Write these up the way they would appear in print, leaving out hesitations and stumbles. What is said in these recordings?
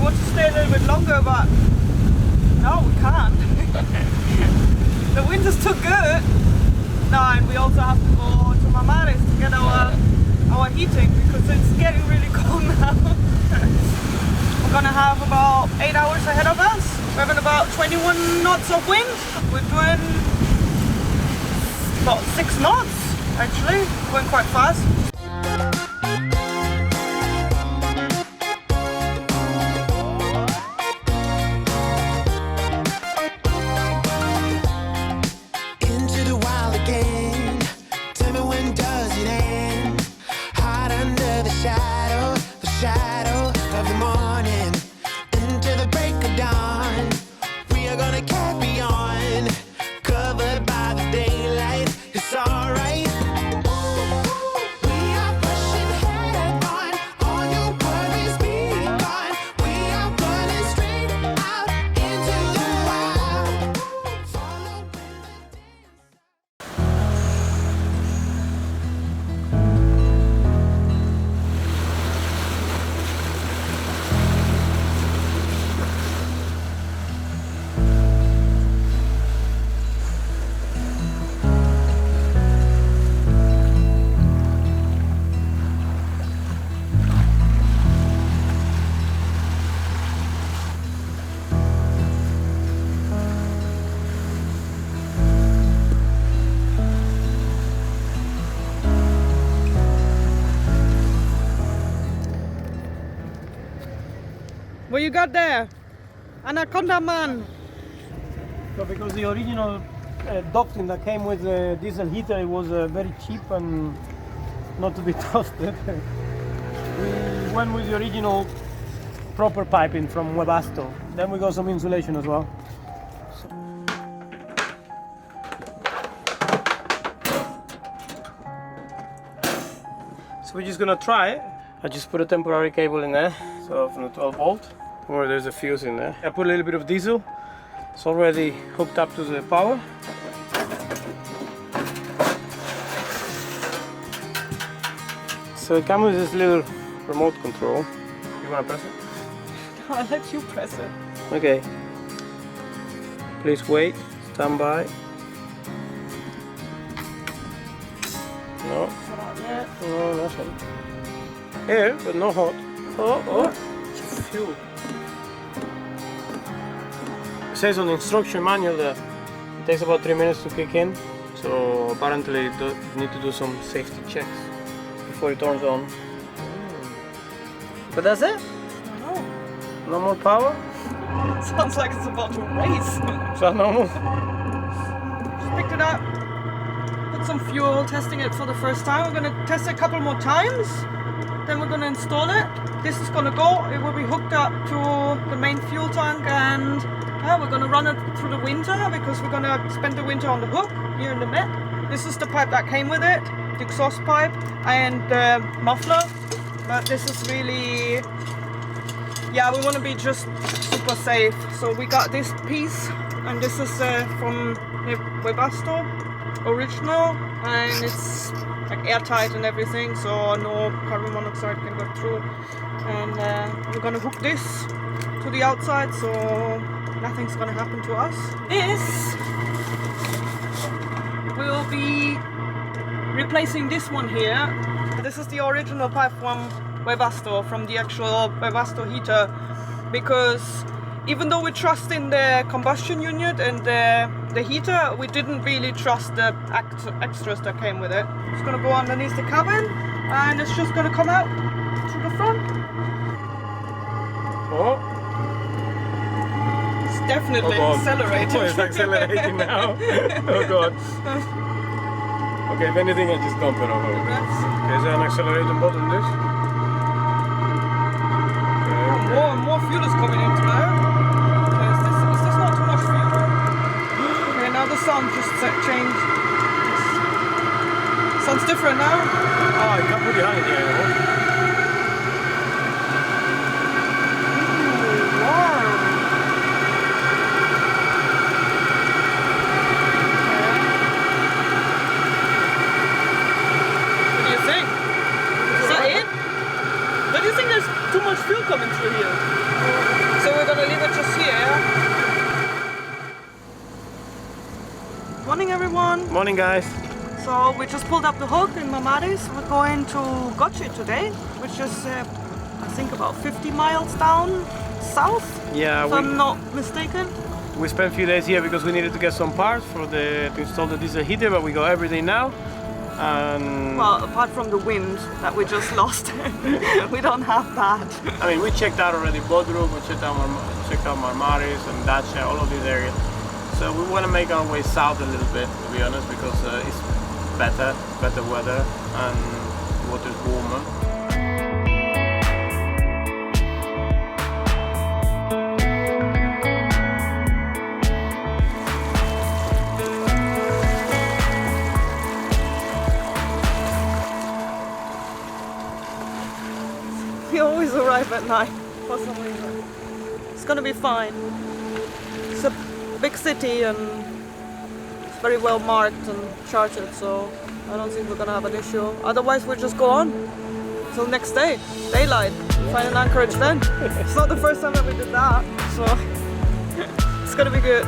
want to stay a little bit longer, but no, we can't. The winter's too good. No, and we also have to go to Marmaris to get our heating because it's getting really cold now. We're gonna have about 8 hours ahead of us. We're having about 21 knots of wind. We're doing about 6 knots actually, going quite fast. What you got there? Anaconda man. So because the original doctrine that came with the diesel heater, it was very cheap and not to be trusted. We went with the original proper piping from Webasto. Then we got some insulation as well. So we're just gonna try it. I just put a temporary cable in there, so from the 12 volt, where there's a fuse in there. I put a little bit of diesel. It's already hooked up to the power. So it comes with this little remote control. You wanna press it? I'll let you press it. Okay. Please wait, stand by. No. Not yet. No, nothing. Air, but no hot. Oh. Fuel. It says on the instruction manual that it takes about 3 minutes to kick in. So apparently you need to do some safety checks before it turns on. But that's it? No. No more power? Sounds like it's about to race. Is that normal? Just picked it up. Put some fuel, testing it for the first time. We're gonna test it a couple more times. Then we're going to install it. This is going to go. It will be hooked up to the main fuel tank, and we're going to run it through the winter because we're going to spend the winter on the hook here in the Met. This is the pipe that came with it, the exhaust pipe and the muffler. But this is really, yeah, we want to be just super safe. So we got this piece, and this is from the Webasto original, and it's like airtight and everything, so no carbon monoxide can go through. And we're gonna hook this to the outside, so nothing's gonna happen to us. This will be replacing this one here. This is the original pipe from Webasto, from the actual Webasto heater, because even though we trust in the combustion unit and the heater, we didn't really trust the extras that came with it. It's going to go underneath the cabin, and it's just going to come out to the front. Oh! It's definitely accelerating. Oh, it's accelerating now. Oh god. Okay, if anything, I just dump it over. Okay, is there an accelerating button this? Okay. More and more fuel is coming into there. Is this not too much fuel? Okay, now the sound just changed. Sounds different now. Oh, you can't put your hand in here anymore. Too much fuel coming through here. morning, everyone. Morning, guys. So we just pulled up the hook in Marmaris. We're going to Göcek today, which is I think about 50 miles down south. Yeah, if I'm not mistaken. We spent a few days here because we needed to get some parts to install the diesel heater, but we go every day now. And well, apart from the wind that we just lost, we don't have that. I mean, we checked out already Bodrum, we checked out Marmaris and Dacia, all of these areas. So we want to make our way south a little bit, to be honest, because it's better weather and the water's warmer. We always arrive at night for some reason. It's gonna be fine. It's a big city and it's very well marked and charted, so I don't think we're gonna have an issue. Otherwise we'll just go on till next day, daylight, find an anchorage then. It's not the first time that we did that, so it's gonna be good.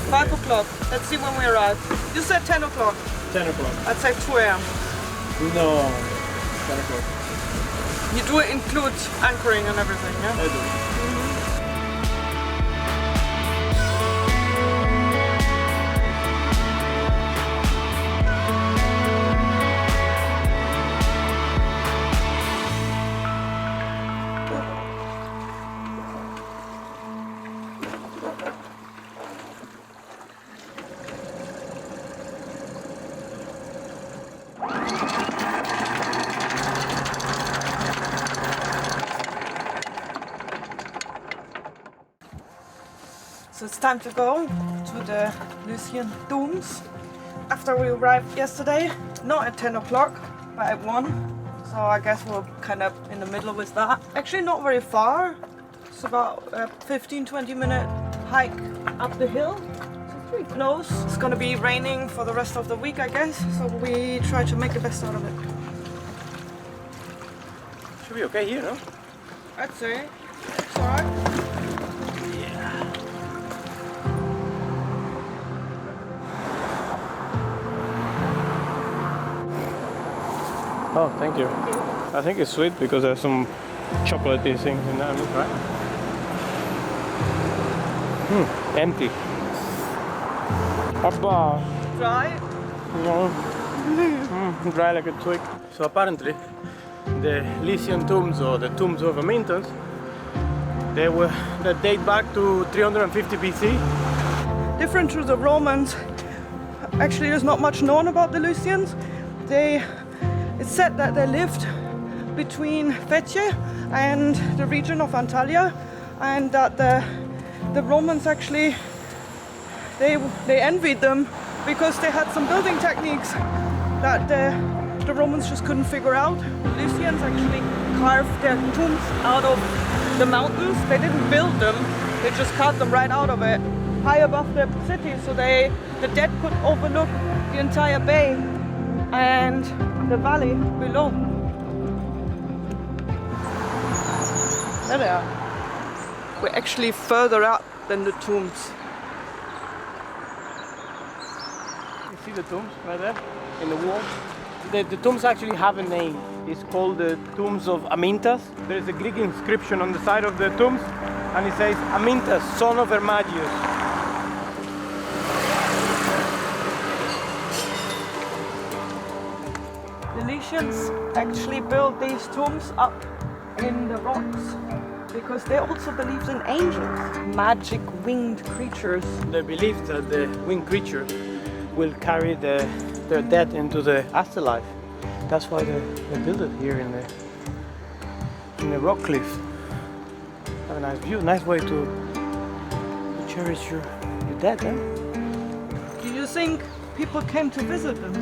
Five o'clock. Let's see when we arrive. You said 10 o'clock. 10 o'clock. I'd say 2 a.m. No, 10 o'clock. You do include anchoring and everything, yeah? I do. So it's time to go to the Lycian tombs. After we arrived yesterday, not at 10 o'clock, but at 1. So I guess we're kind of in the middle with that. Actually not very far. It's about a 15-20 minute hike up the hill. So it's pretty close. It's gonna be raining for the rest of the week, I guess. So we try to make the best out of it. Should be okay here, no? I'd say. It's alright. Oh, thank you. I think it's sweet because there's some chocolatey things in there, right? Empty. Abba. Dry? No. Dry like a twig. So apparently, the Lycian tombs, or the tombs of Amyntas, they date back to 350 BC. Different to the Romans. Actually, there's not much known about the Lycians. It's said that they lived between Göcek and the region of Antalya, and that the Romans actually they envied them because they had some building techniques that the Romans just couldn't figure out. The Lycians actually carved their tombs out of the mountains. They didn't build them; they just carved them right out of it, high above the city, so the dead could overlook the entire bay and the valley below. There they are. We're actually further up than the tombs. You see the tombs right there in the wall? The tombs actually have a name. It's called the Tombs of Amyntas. There is a Greek inscription on the side of the tombs, and it says Amyntas, son of Hermagius. The Lycians actually built these tombs up in the rocks because they also believed in angels, magic winged creatures. They believe that the winged creature will carry their dead into the afterlife. That's why they built it here in the rock cliff. Have a nice view, nice way to cherish your dead, eh? Do you think people came to visit them?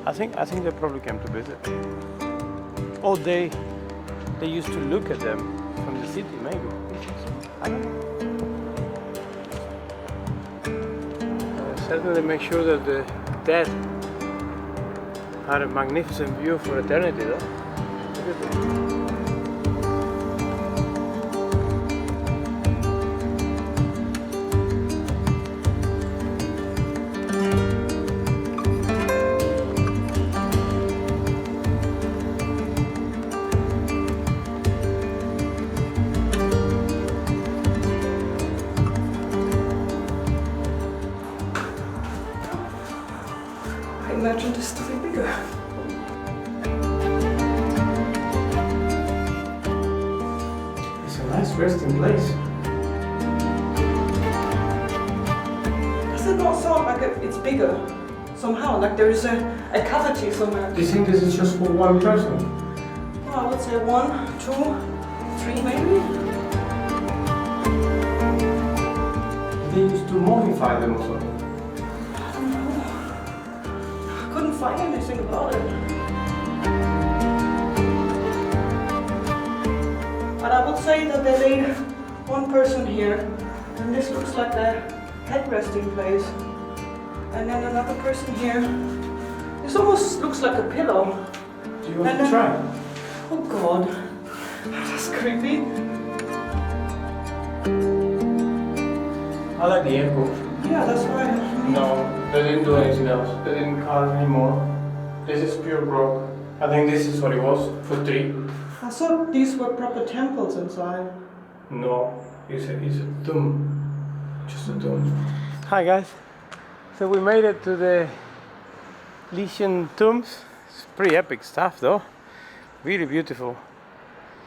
I think they probably came to visit. Or they used to look at them from the city, maybe. I don't know. Certainly make sure that the dead had a magnificent view for eternity, though. Look at that. to be bigger. It's a nice resting place. Does it not sound like it's bigger? Somehow, like there is a cavity somewhere. Do you think this is just for one person? Well, I would say 1, 2, 3 maybe. They used to mummify them or something. I don't know. I couldn't find anything about it. But I would say that they laid one person here, and this looks like the head resting place. And then another person here. This almost looks like a pillow. Do you want to try? Oh God, that's creepy. I like the echo. Yeah, that's why. No, they didn't do anything else. They didn't carve anymore. This is pure rock. I think this is what it was for 3. I thought these were proper temples inside. No, it's a tomb. Just a tomb. Hi guys. So we made it to the Lycian tombs. It's pretty epic stuff though. Really beautiful.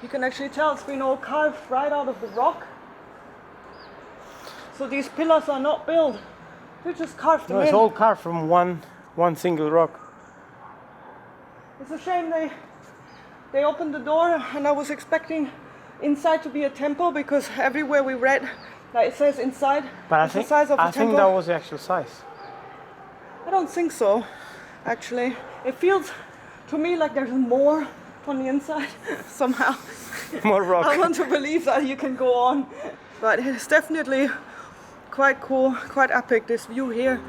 You can actually tell it's been all carved right out of the rock. So these pillars are not built. They just carved them No, it's in. all carved from one single rock. It's a shame they opened the door, and I was expecting inside to be a temple, because everywhere we read, like it says inside, But it's the size of a I think temple. that was the actual size. I don't think so, actually. It feels to me like there's more on the inside somehow. More rock. I want to believe that you can go on, but it's definitely quite cool, quite epic, this view here.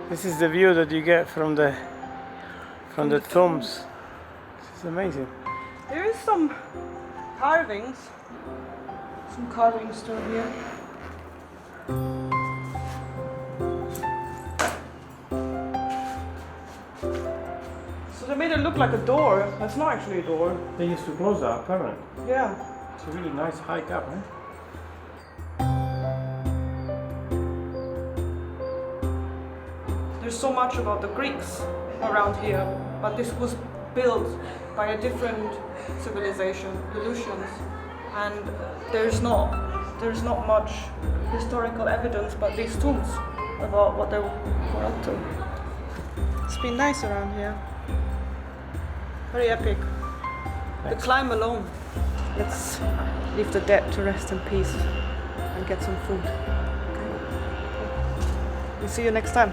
This is the view that you get from the tombs. This is amazing. There is some carvings still here. So they made it look like a door. That's not actually a door. They used to close that permanent. Yeah. It's a really nice hike up, eh? There's so much about the Greeks around here, but this was built by a different civilization, the Lycians, and there's not much historical evidence but these tombs about what they were up to. It's been nice around here. Very epic. The climb alone. Let's leave the dead to rest in peace and get some food. Okay. We'll see you next time.